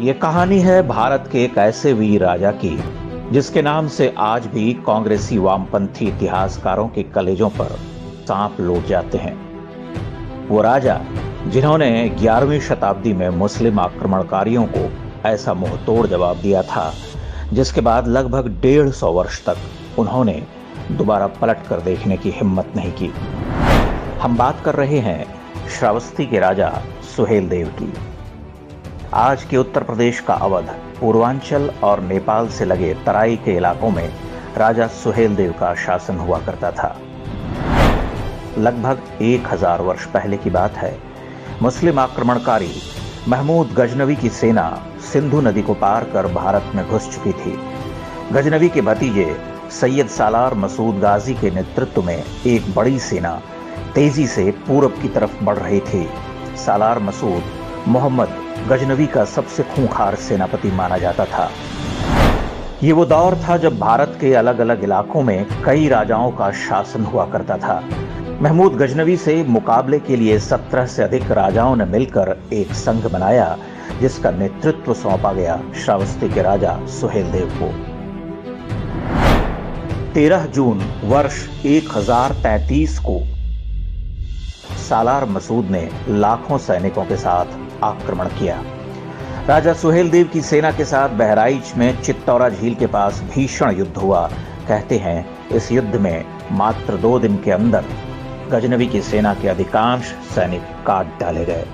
ये कहानी है भारत के एक ऐसे वीर राजा की जिसके नाम से आज भी कांग्रेसी वामपंथी इतिहासकारों के कलेजों पर सांप लौट जाते हैं। वो राजा जिन्होंने 11वीं शताब्दी में मुस्लिम आक्रमणकारियों को ऐसा मुंहतोड़ जवाब दिया था, जिसके बाद लगभग 150 वर्ष तक उन्होंने दोबारा पलट कर देखने की हिम्मत नहीं की। हम बात कर रहे हैं श्रावस्ती के राजा सुहेलदेव की। आज के उत्तर प्रदेश का अवध, पूर्वांचल और नेपाल से लगे तराई के इलाकों में राजा सुहेलदेव का शासन हुआ करता था। लगभग 1000 वर्ष पहले की बात है। मुस्लिम आक्रमणकारी महमूद गजनवी की सेना सिंधु नदी को पार कर भारत में घुस चुकी थी। गजनवी के भतीजे सैयद सालार मसूद गाजी के नेतृत्व में एक बड़ी सेना तेजी से पूरब की तरफ बढ़ रही थी। सालार मसूद मोहम्मद गजनवी का सबसे खूंखार सेनापति माना जाता था। ये वो दौर था जब भारत के अलग अलग इलाकों में कई राजाओं का शासन हुआ करता था। महमूद गजनवी से मुकाबले के लिए 17 से अधिक राजाओं ने मिलकर एक संघ बनाया, जिसका नेतृत्व सौंपा गया श्रावस्ती के राजा सुहेलदेव को। 13 जून वर्ष 1033 को सालार मसूद ने लाखों सैनिकों के साथ आक्रमण किया। राजा सुहेलदेव की सेना के साथ बहराइच में चित्तौरा झील के पास भीषण युद्ध हुआ। कहते हैं इस युद्ध में मात्र 2 दिन के अंदर गजनवी की सेना के अधिकांश सैनिक काट डाले गए।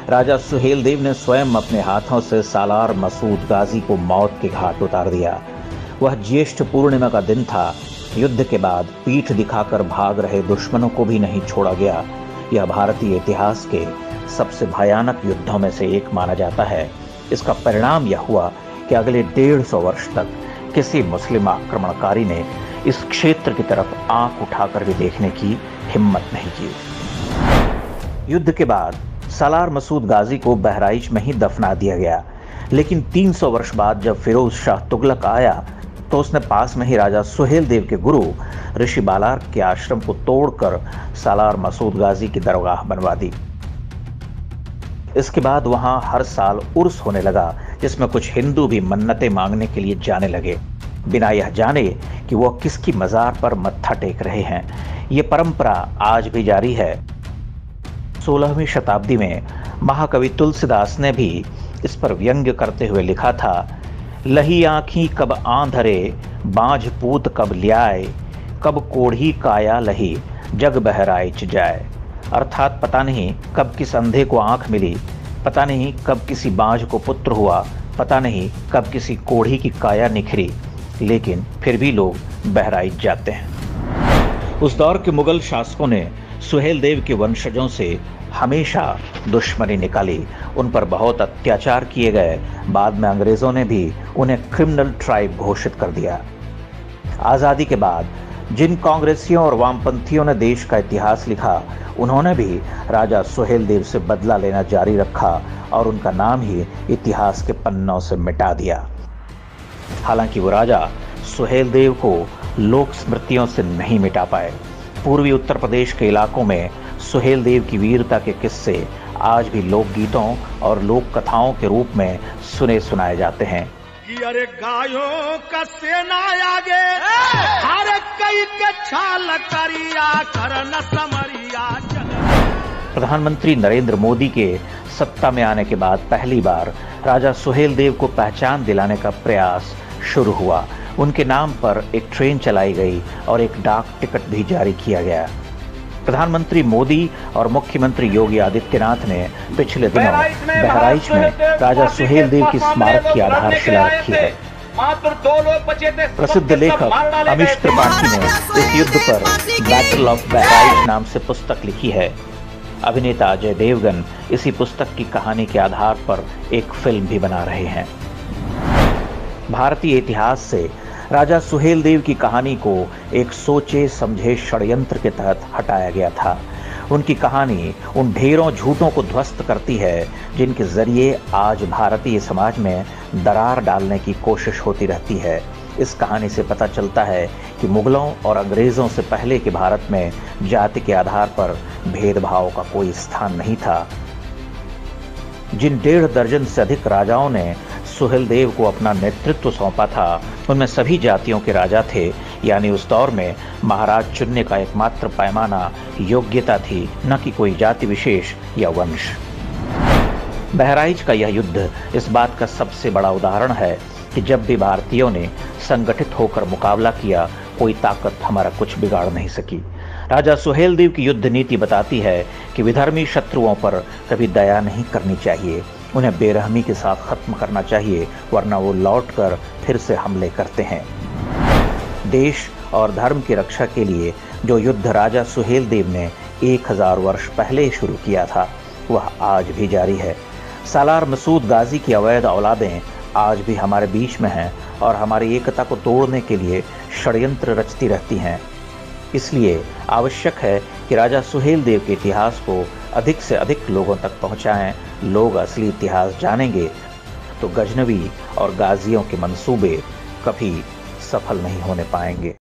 राजा सुहेलदेव ने स्वयं अपने हाथों से सालार मसूद गाजी को मौत के घाट उतार दिया। वह ज्येष्ठ पूर्णिमा का दिन था। युद्ध के बाद पीठ दिखाकर भाग रहे दुश्मनों को भी नहीं छोड़ा गया। यह भारतीय इतिहास के सबसे भयानक युद्धों में से एक माना जाता है। इसका परिणाम यह हुआ कि अगले 150 वर्ष तक किसी मुस्लिम आक्रमणकारी ने इस क्षेत्र की तरफ आंख उठाकर भी देखने की हिम्मत नहीं की। युद्ध के बाद सालार मसूद गाजी को बहराइच में ही दफना दिया गया, लेकिन 300 वर्ष बाद जब फिरोज शाह तुगलक आया तो उसने पास में ही राजा सुहेलदेव के गुरु ऋषि बालार के आश्रम को तोड़कर सालार मसूद गाजी की दरगाह बनवा दी। इसके बाद वहां हर साल उर्स होने लगा, जिसमें कुछ हिंदू भी मन्नतें मांगने के लिए जाने लगे, बिना यह जाने कि वह किसकी मजार पर मत्था टेक रहे हैं। ये परंपरा आज भी जारी है। 16वीं शताब्दी में महाकवि तुलसीदास ने भी इस पर व्यंग्य करते हुए लिखा था, लही आँखी कब आंधरे, बांझ पूत कब ल्याए, कब कोढ़ी काया लही, जग बहराइच जाए। अर्थात पता नहीं कब किस अंधे को आंख मिली, पता नहीं कब किसी बांझ को पुत्र हुआ, पता नहीं कब किसी कोढ़ी की काया निखरी, लेकिन फिर भी लोग बहराइच जाते हैं। उस दौर के मुगल शासकों ने सुहेलदेव के वंशजों से हमेशा दुश्मनी निकाली। उन पर बहुत अत्याचार किए गए। बाद में अंग्रेजों ने भी उन्हें क्रिमिनल ट्राइब घोषित कर दिया। आजादी के बाद जिन कांग्रेसियों और वामपंथियों ने देश का इतिहास लिखा, उन्होंने भी राजा सुहेलदेव से बदला लेना जारी रखा और उनका नाम ही इतिहास के पन्नों से मिटा दिया। हालांकि वो राजा सुहेलदेव को लोक स्मृतियों से नहीं मिटा पाए। पूर्वी उत्तर प्रदेश के इलाकों में सुहेलदेव की वीरता के किस्से आज भी लोकगीतों और लोक कथाओं के रूप में सुने सुनाए जाते हैं। कि अरे गायों का सेना आगे, हर कई के छाल करिया करन समरिया। प्रधानमंत्री नरेंद्र मोदी के सत्ता में आने के बाद पहली बार राजा सुहेलदेव को पहचान दिलाने का प्रयास शुरू हुआ। उनके नाम पर एक ट्रेन चलाई गई और एक डाक टिकट भी जारी किया गया। प्रधानमंत्री मोदी और मुख्यमंत्री योगी आदित्यनाथ ने पिछले दिनों बहराइच में राजा सुहेलदेव की स्मारक की आधारशिला रखी है। प्रसिद्ध लेखक अमीश त्रिपाठी ने इस युद्ध पर बैटल ऑफ बहराइच नाम से पुस्तक लिखी है। अभिनेता अजय देवगन इसी पुस्तक की कहानी के आधार पर एक फिल्म भी बना रहे हैं। भारतीय इतिहास से राजा सुहेलदेव की कहानी को एक सोचे समझे षड्यंत्र के तहत हटाया गया था। उनकी कहानी उन ढेरों झूठों को ध्वस्त करती है जिनके जरिए आज भारतीय समाज में दरार डालने की कोशिश होती रहती है। इस कहानी से पता चलता है कि मुगलों और अंग्रेजों से पहले के भारत में जाति के आधार पर भेदभाव का कोई स्थान नहीं था। जिन 1.5 दर्जन से अधिक राजाओं ने सुहेलदेव को अपना नेतृत्व सौंपा था, उनमें सभी जातियों के राजा थे, यानी उस दौर में महाराज चुनने का एकमात्र पैमाना योग्यता थी, न कि कोई जाति विशेष या वंश। बहराइच का यह युद्ध इस बात का सबसे बड़ा उदाहरण है कि जब भी भारतीयों ने संगठित होकर मुकाबला किया, कोई ताकत हमारा कुछ बिगाड़ नहीं सकी। राजा सुहेलदेव की युद्ध नीति बताती है कि विधर्मी शत्रुओं पर कभी दया नहीं करनी चाहिए, उन्हें बेरहमी के साथ खत्म करना चाहिए, वरना वो लौटकर फिर से हमले करते हैं। देश और धर्म की रक्षा के लिए जो युद्ध राजा सुहेलदेव ने 1000 वर्ष पहले शुरू किया था, वह आज भी जारी है। सालार मसूद गाजी की अवैध औलादें आज भी हमारे बीच में हैं और हमारी एकता को तोड़ने के लिए षड्यंत्र रचती रहती हैं। इसलिए आवश्यक है कि राजा सुहेलदेव के इतिहास को अधिक से अधिक लोगों तक पहुंचाएं। लोग असली इतिहास जानेंगे तो गजनवी और गाजियों के मंसूबे कभी सफल नहीं होने पाएंगे।